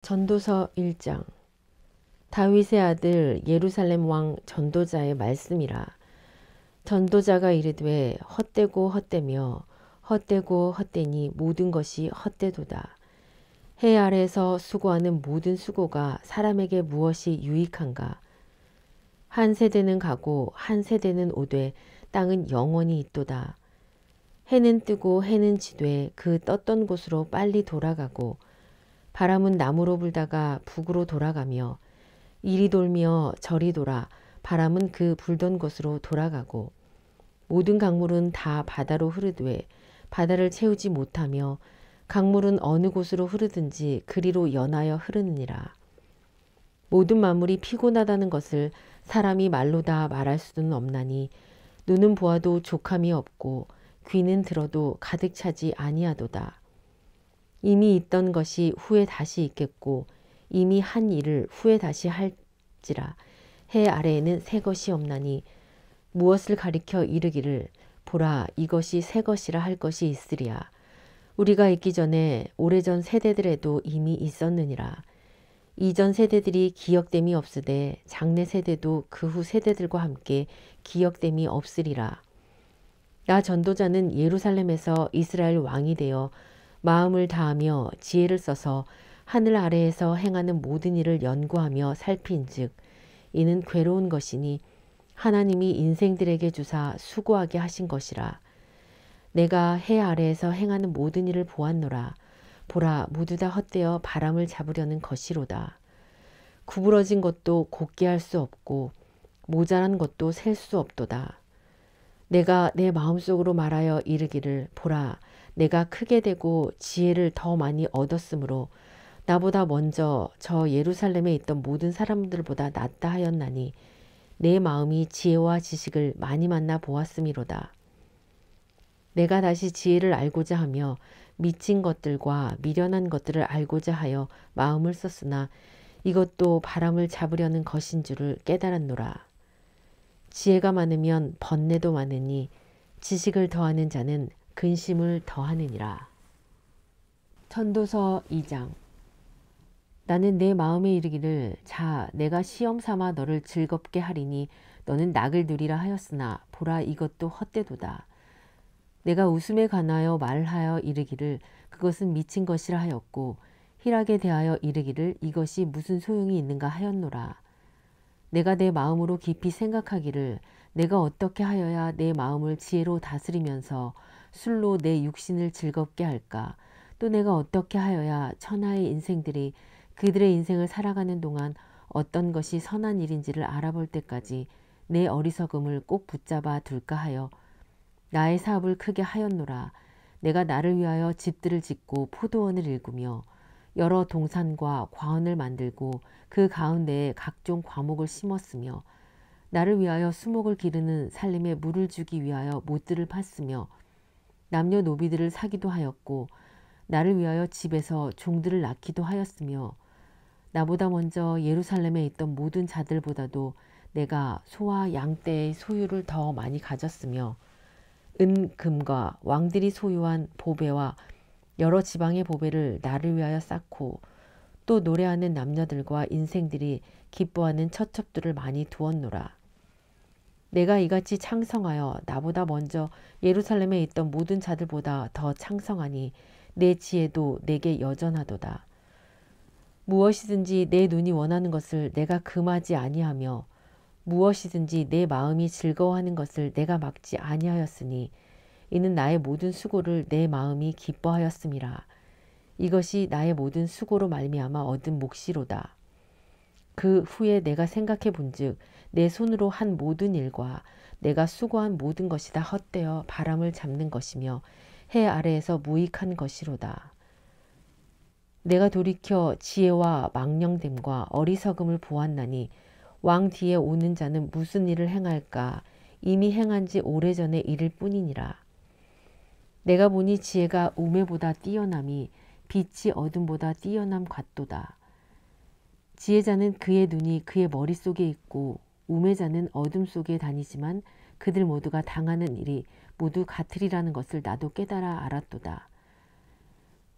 전도서 1장. 다윗의 아들 예루살렘 왕 전도자의 말씀이라. 전도자가 이르되 헛되고 헛되며 헛되고 헛되니 모든 것이 헛되도다. 해 아래에서 수고하는 모든 수고가 사람에게 무엇이 유익한가. 한 세대는 가고 한 세대는 오되 땅은 영원히 있도다. 해는 뜨고 해는 지되 그 떴던 곳으로 빨리 돌아가고 바람은 남으로 불다가 북으로 돌아가며 이리 돌며 저리 돌아 바람은 그 불던 곳으로 돌아가고 모든 강물은 다 바다로 흐르되 바다를 채우지 못하며 강물은 어느 곳으로 흐르든지 그리로 연하여 흐르느니라. 모든 만물이 피곤하다는 것을 사람이 말로 다 말할 수는 없나니 눈은 보아도 족함이 없고 귀는 들어도 가득 차지 아니하도다. 이미 있던 것이 후에 다시 있겠고 이미 한 일을 후에 다시 할지라. 해 아래에는 새 것이 없나니 무엇을 가리켜 이르기를 보라 이것이 새 것이라 할 것이 있으리야. 우리가 있기 전에 오래전 세대들에도 이미 있었느니라. 이전 세대들이 기억됨이 없으되 장래 세대도 그 후 세대들과 함께 기억됨이 없으리라. 나 전도자는 예루살렘에서 이스라엘 왕이 되어 마음을 다하며 지혜를 써서 하늘 아래에서 행하는 모든 일을 연구하며 살핀즉 이는 괴로운 것이니 하나님이 인생들에게 주사 수고하게 하신 것이라. 내가 해 아래에서 행하는 모든 일을 보았노라. 보라 모두 다 헛되어 바람을 잡으려는 것이로다. 구부러진 것도 곧게 할 수 없고 모자란 것도 셀 수 없도다. 내가 내 마음속으로 말하여 이르기를 보라 내가 크게 되고 지혜를 더 많이 얻었으므로 나보다 먼저 저 예루살렘에 있던 모든 사람들보다 낫다 하였나니 내 마음이 지혜와 지식을 많이 만나 보았음이로다. 내가 다시 지혜를 알고자 하며 미친 것들과 미련한 것들을 알고자 하여 마음을 썼으나 이것도 바람을 잡으려는 것인 줄을 깨달았노라. 지혜가 많으면 번뇌도 많으니 지식을 더하는 자는 근심을 더하느니라. 전도서 2장. 나는 내 마음에 이르기를 자 내가 시험 삼아 너를 즐겁게 하리니 너는 낙을 누리라 하였으나 보라 이것도 헛되도다. 내가 웃음에 관하여 말하여 이르기를 그것은 미친 것이라 하였고 희락에 대하여 이르기를 이것이 무슨 소용이 있는가 하였노라. 내가 내 마음으로 깊이 생각하기를 내가 어떻게 하여야 내 마음을 지혜로 다스리면서 술로 내 육신을 즐겁게 할까? 또 내가 어떻게 하여야 천하의 인생들이 그들의 인생을 살아가는 동안 어떤 것이 선한 일인지를 알아볼 때까지 내 어리석음을 꼭 붙잡아 둘까 하여 나의 사업을 크게 하였노라. 내가 나를 위하여 집들을 짓고 포도원을 일구며 여러 동산과 과원을 만들고 그 가운데에 각종 과목을 심었으며 나를 위하여 수목을 기르는 살림에 물을 주기 위하여 못들을 팠으며 남녀 노비들을 사기도 하였고 나를 위하여 집에서 종들을 낳기도 하였으며 나보다 먼저 예루살렘에 있던 모든 자들보다도 내가 소와 양떼의 소유를 더 많이 가졌으며 은, 금과 왕들이 소유한 보배와 여러 지방의 보배를 나를 위하여 쌓고 또 노래하는 남녀들과 인생들이 기뻐하는 처첩들을 많이 두었노라. 내가 이같이 창성하여 나보다 먼저 예루살렘에 있던 모든 자들보다 더 창성하니 내 지혜도 내게 여전하도다. 무엇이든지 내 눈이 원하는 것을 내가 금하지 아니하며 무엇이든지 내 마음이 즐거워하는 것을 내가 막지 아니하였으니 이는 나의 모든 수고를 내 마음이 기뻐하였음이라. 이것이 나의 모든 수고로 말미암아 얻은 몫이로다. 그 후에 내가 생각해 본즉 내 손으로 한 모든 일과 내가 수고한 모든 것이 다 헛되어 바람을 잡는 것이며 해 아래에서 무익한 것이로다. 내가 돌이켜 지혜와 망령됨과 어리석음을 보았나니 왕 뒤에 오는 자는 무슨 일을 행할까 이미 행한 지 오래전의 일일 뿐이니라. 내가 보니 지혜가 우매보다 뛰어남이 빛이 어둠보다 뛰어남 같도다. 지혜자는 그의 눈이 그의 머릿속에 있고 우매자는 어둠 속에 다니지만 그들 모두가 당하는 일이 모두 같으리라는 것을 나도 깨달아 알았도다.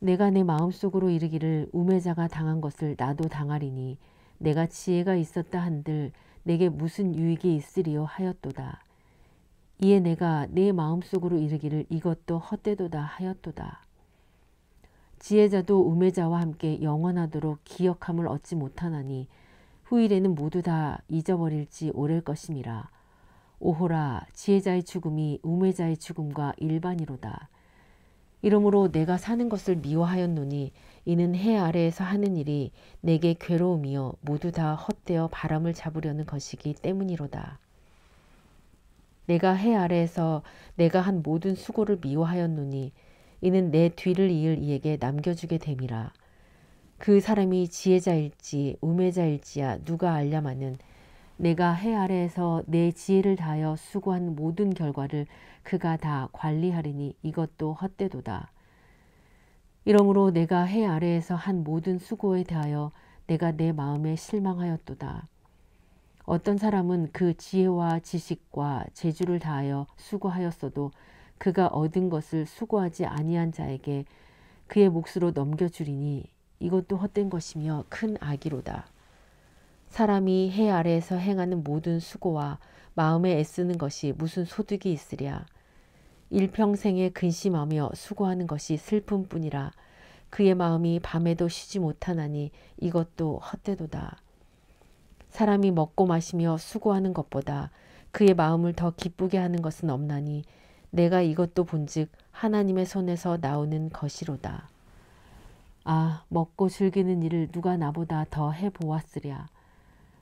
내가 내 마음속으로 이르기를 우매자가 당한 것을 나도 당하리니 내가 지혜가 있었다 한들 내게 무슨 유익이 있으리요 하였도다. 이에 내가 내 마음속으로 이르기를 이것도 헛되도다 하였도다. 지혜자도 우매자와 함께 영원하도록 기억함을 얻지 못하나니 후일에는 모두 다 잊어버릴지 오랠 것임이라. 오호라 지혜자의 죽음이 우매자의 죽음과 일반이로다. 이러므로 내가 사는 것을 미워하였노니 이는 해 아래에서 하는 일이 내게 괴로움이요 모두 다 헛되어 바람을 잡으려는 것이기 때문이로다. 내가 해 아래에서 내가 한 모든 수고를 미워하였노니 이는 내 뒤를 이을 이에게 남겨주게 됨이라. 그 사람이 지혜자일지 우매자일지야 누가 알랴마는 내가 해 아래에서 내 지혜를 다하여 수고한 모든 결과를 그가 다 관리하리니 이것도 헛되도다. 이러므로 내가 해 아래에서 한 모든 수고에 대하여 내가 내 마음에 실망하였도다. 어떤 사람은 그 지혜와 지식과 재주를 다하여 수고하였어도 그가 얻은 것을 수고하지 아니한 자에게 그의 몫으로 넘겨주리니 이것도 헛된 것이며 큰 악이로다. 사람이 해 아래에서 행하는 모든 수고와 마음에 애쓰는 것이 무슨 소득이 있으랴. 일평생에 근심하며 수고하는 것이 슬픔뿐이라. 그의 마음이 밤에도 쉬지 못하나니 이것도 헛되도다. 사람이 먹고 마시며 수고하는 것보다 그의 마음을 더 기쁘게 하는 것은 없나니 내가 이것도 본즉 하나님의 손에서 나오는 것이로다. 아, 먹고 즐기는 일을 누가 나보다 더 해보았으랴.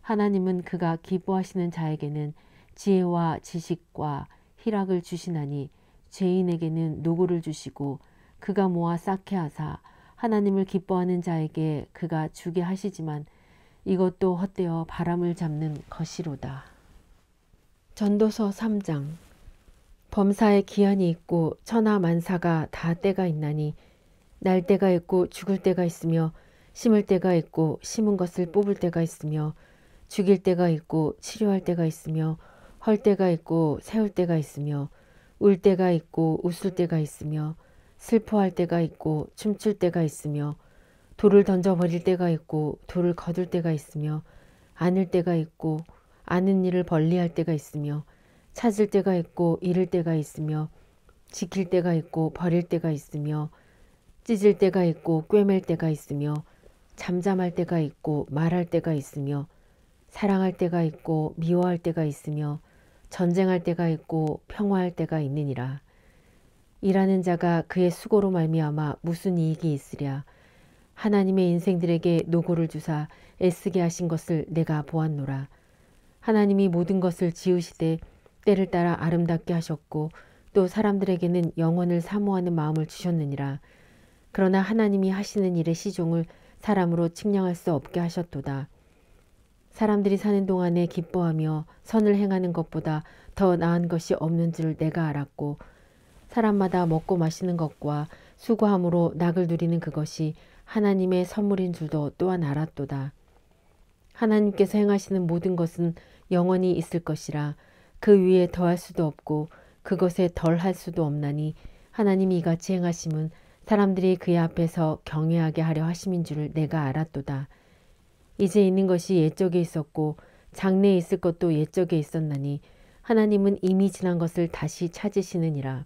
하나님은 그가 기뻐하시는 자에게는 지혜와 지식과 희락을 주시나니 죄인에게는 노고를 주시고 그가 모아 쌓게 하사 하나님을 기뻐하는 자에게 그가 주게 하시지만 이것도 헛되어 바람을 잡는 것이로다. 전도서 3장. 범사에 기한이 있고 천하만사가 다 때가 있나니 날 때가 있고 죽을 때가 있으며 심을 때가 있고 심은 것을 뽑을 때가 있으며 죽일 때가 있고 치료할 때가 있으며 헐 때가 있고 세울 때가 있으며 울 때가 있고 웃을 때가 있으며 슬퍼할 때가 있고 춤출 때가 있으며 돌을 던져버릴 때가 있고 돌을 거둘 때가 있으며 안을 때가 있고 아는 일을 벌리할 때가 있으며 찾을 때가 있고 잃을 때가 있으며 지킬 때가 있고 버릴 때가 있으며 찢을 때가 있고 꿰맬 때가 있으며 잠잠할 때가 있고 말할 때가 있으며 사랑할 때가 있고 미워할 때가 있으며 전쟁할 때가 있고 평화할 때가 있느니라. 일하는 자가 그의 수고로 말미암아 무슨 이익이 있으랴. 하나님의 인생들에게 노고를 주사 애쓰게 하신 것을 내가 보았노라. 하나님이 모든 것을 지으시되 때를 따라 아름답게 하셨고 또 사람들에게는 영원을 사모하는 마음을 주셨느니라. 그러나 하나님이 하시는 일의 시종을 사람으로 측량할 수 없게 하셨도다. 사람들이 사는 동안에 기뻐하며 선을 행하는 것보다 더 나은 것이 없는 줄 내가 알았고 사람마다 먹고 마시는 것과 수고함으로 낙을 누리는 그것이 하나님의 선물인 줄도 또한 알았도다. 하나님께서 행하시는 모든 것은 영원히 있을 것이라. 그 위에 더할 수도 없고 그것에 덜할 수도 없나니 하나님이 이같이 행하심은 사람들이 그의 앞에서 경외하게 하려 하심인 줄을 내가 알았도다. 이제 있는 것이 옛적에 있었고 장래에 있을 것도 옛적에 있었나니 하나님은 이미 지난 것을 다시 찾으시느니라.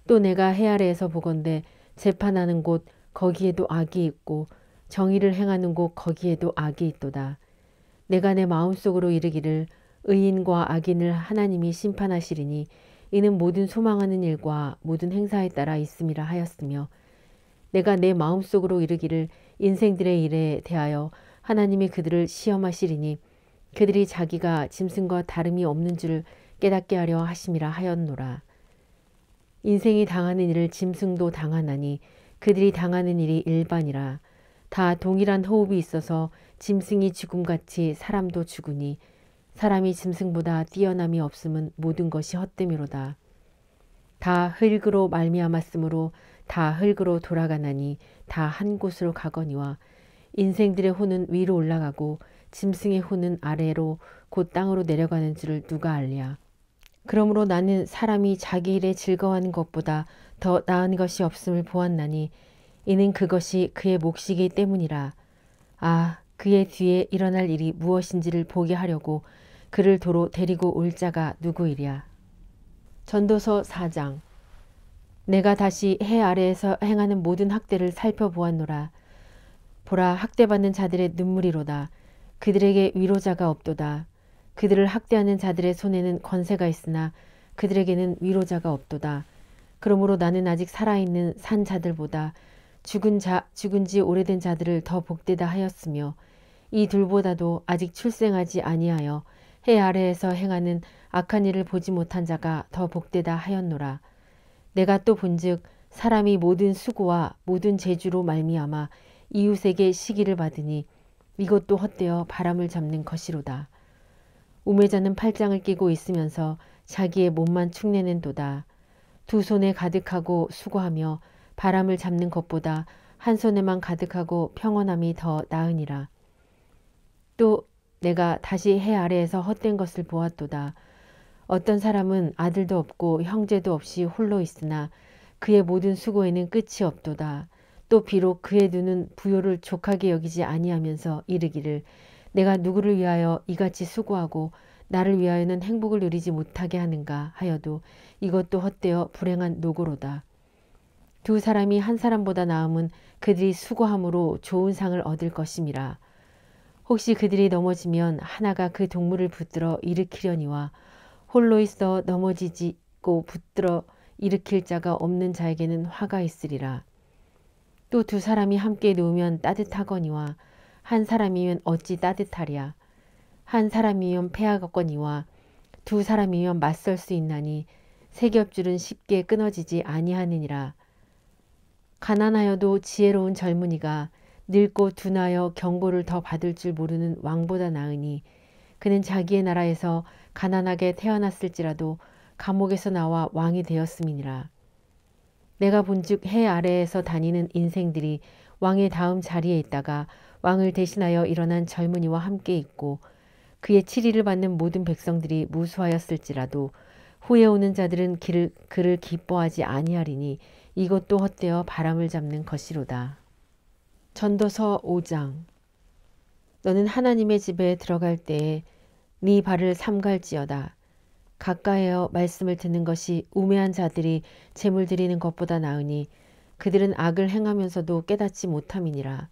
또 내가 해 아래에서 보건대 재판하는 곳 거기에도 악이 있고 정의를 행하는 곳 거기에도 악이 있도다. 내가 내 마음속으로 이르기를 의인과 악인을 하나님이 심판하시리니 이는 모든 소망하는 일과 모든 행사에 따라 있음이라 하였으며 내가 내 마음속으로 이르기를 인생들의 일에 대하여 하나님이 그들을 시험하시리니 그들이 자기가 짐승과 다름이 없는 줄 깨닫게 하려 하심이라 하였노라. 인생이 당하는 일을 짐승도 당하나니 그들이 당하는 일이 일반이라. 다 동일한 호흡이 있어서 짐승이 죽음같이 사람도 죽으니 사람이 짐승보다 뛰어남이 없음은 모든 것이 헛됨이로다. 다 흙으로 말미암았으므로 다 흙으로 돌아가나니 다 한 곳으로 가거니와 인생들의 혼은 위로 올라가고 짐승의 혼은 아래로 곧 땅으로 내려가는 줄을 누가 알랴. 그러므로 나는 사람이 자기 일에 즐거워하는 것보다 더 나은 것이 없음을 보았나니 이는 그것이 그의 몫이기 때문이라. 아, 그의 뒤에 일어날 일이 무엇인지를 보게 하려고 그를 도로 데리고 올 자가 누구이랴. 전도서 4장. 내가 다시 해 아래에서 행하는 모든 학대를 살펴보았노라. 보라, 학대받는 자들의 눈물이로다. 그들에게 위로자가 없도다. 그들을 학대하는 자들의 손에는 권세가 있으나 그들에게는 위로자가 없도다. 그러므로 나는 아직 살아있는 산 자들보다 죽은 지 오래된 자들을 더 복되다 하였으며 이 둘보다도 아직 출생하지 아니하여 해 아래에서 행하는 악한 일을 보지 못한 자가 더 복되다 하였노라. 내가 또 본즉 사람이 모든 수고와 모든 재주로 말미암아 이웃에게 시기를 받으니 이것도 헛되어 바람을 잡는 것이로다. 우매자는 팔짱을 끼고 있으면서 자기의 몸만 축내는 도다. 두 손에 가득하고 수고하며 바람을 잡는 것보다 한 손에만 가득하고 평온함이 더 나으니라. 또 내가 다시 해 아래에서 헛된 것을 보았도다. 어떤 사람은 아들도 없고 형제도 없이 홀로 있으나 그의 모든 수고에는 끝이 없도다. 또 비록 그의 눈은 부요를 족하게 여기지 아니하면서 이르기를 내가 누구를 위하여 이같이 수고하고 나를 위하여는 행복을 누리지 못하게 하는가 하여도 이것도 헛되어 불행한 노고로다. 두 사람이 한 사람보다 나음은 그들이 수고함으로 좋은 상을 얻을 것임이라. 혹시 그들이 넘어지면 하나가 그 동물을 붙들어 일으키려니와 홀로 있어 넘어지고 붙들어 일으킬 자가 없는 자에게는 화가 있으리라. 또 두 사람이 함께 누우면 따뜻하거니와 한 사람이면 어찌 따뜻하랴. 한 사람이면 패하겠거니와 두 사람이면 맞설 수 있나니 세 겹줄은 쉽게 끊어지지 아니하느니라. 가난하여도 지혜로운 젊은이가 늙고 둔하여 경고를 더 받을 줄 모르는 왕보다 나으니 그는 자기의 나라에서 가난하게 태어났을지라도 감옥에서 나와 왕이 되었음이니라. 내가 본즉 해 아래에서 다니는 인생들이 왕의 다음 자리에 있다가 왕을 대신하여 일어난 젊은이와 함께 있고 그의 치리를 받는 모든 백성들이 무수하였을지라도 후에 오는 자들은 그를 기뻐하지 아니하리니 이것도 헛되어 바람을 잡는 것이로다. 전도서 5장. 너는 하나님의 집에 들어갈 때에 네 발을 삼갈지어다. 가까이어 말씀을 듣는 것이 우매한 자들이 재물 드리는 것보다 나으니 그들은 악을 행하면서도 깨닫지 못함이니라.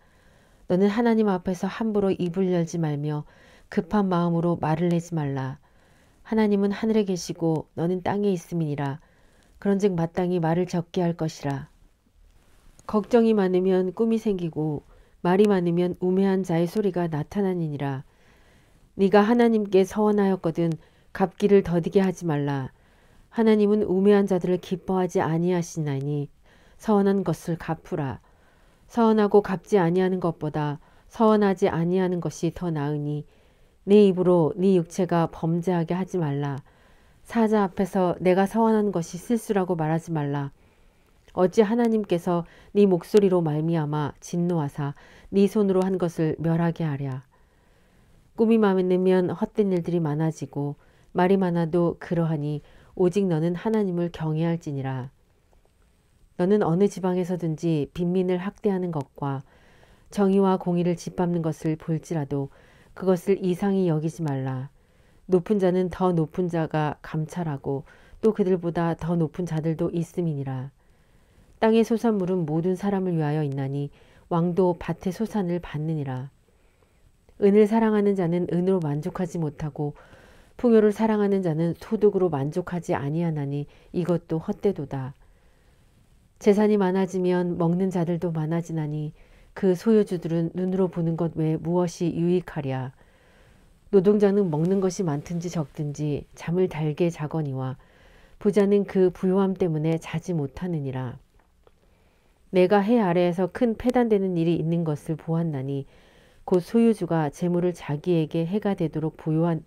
너는 하나님 앞에서 함부로 입을 열지 말며 급한 마음으로 말을 내지 말라. 하나님은 하늘에 계시고 너는 땅에 있음이니라. 그런즉 마땅히 말을 적게 할 것이라. 걱정이 많으면 꿈이 생기고 말이 많으면 우매한 자의 소리가 나타나니니라. 네가 하나님께 서원하였거든 갚기를 더디게 하지 말라. 하나님은 우매한 자들을 기뻐하지 아니하시나니 서원한 것을 갚으라. 서원하고 갚지 아니하는 것보다 서원하지 아니하는 것이 더 나으니 네 입으로 네 육체가 범죄하게 하지 말라. 사자 앞에서 내가 서원한 것이 실수라고 말하지 말라. 어찌 하나님께서 네 목소리로 말미암아 진노하사 네 손으로 한 것을 멸하게 하랴. 꿈이 많으면 헛된 일들이 많아지고 말이 많아도 그러하니 오직 너는 하나님을 경외할지니라. 너는 어느 지방에서든지 빈민을 학대하는 것과 정의와 공의를 짓밟는 것을 볼지라도 그것을 이상히 여기지 말라. 높은 자는 더 높은 자가 감찰하고 또 그들보다 더 높은 자들도 있음이니라. 땅의 소산물은 모든 사람을 위하여 있나니 왕도 밭의 소산을 받느니라. 은을 사랑하는 자는 은으로 만족하지 못하고 풍요를 사랑하는 자는 소득으로 만족하지 아니하나니 이것도 헛되도다. 재산이 많아지면 먹는 자들도 많아지나니 그 소유주들은 눈으로 보는 것 외에 무엇이 유익하랴. 노동자는 먹는 것이 많든지 적든지 잠을 달게 자거니와 부자는 그 부요함 때문에 자지 못하느니라. 내가 해 아래에서 큰 패단되는 일이 있는 것을 보았나니 곧 소유주가 재물을 자기에게 해가 되도록 보유하는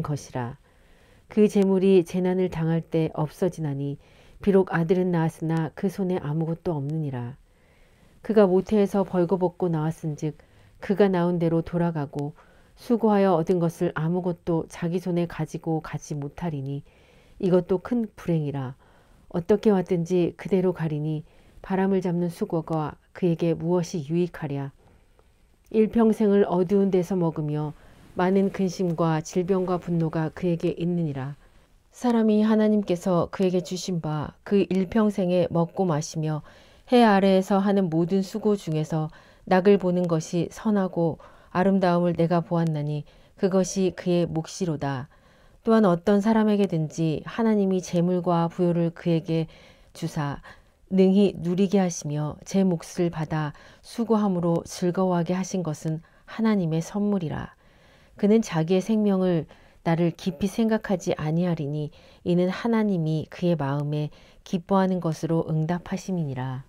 것이라. 그 재물이 재난을 당할 때 없어지나니 비록 아들은 낳았으나 그 손에 아무것도 없느니라. 그가 모태에서 벌거벗고 나왔은즉 그가 낳은 대로 돌아가고 수고하여 얻은 것을 아무것도 자기 손에 가지고 가지 못하리니 이것도 큰 불행이라. 어떻게 왔든지 그대로 가리니 바람을 잡는 수고가 그에게 무엇이 유익하랴. 일평생을 어두운 데서 먹으며 많은 근심과 질병과 분노가 그에게 있느니라. 사람이 하나님께서 그에게 주신 바 그 일평생에 먹고 마시며 해 아래에서 하는 모든 수고 중에서 낙을 보는 것이 선하고 아름다움을 내가 보았나니 그것이 그의 몫이로다. 또한 어떤 사람에게든지 하나님이 재물과 부요를 그에게 주사 능히 누리게 하시며 제 몫을 받아 수고함으로 즐거워하게 하신 것은 하나님의 선물이라. 그는 자기의 생명을 나를 깊이 생각하지 아니하리니 이는 하나님이 그의 마음에 기뻐하는 것으로 응답하심이니라.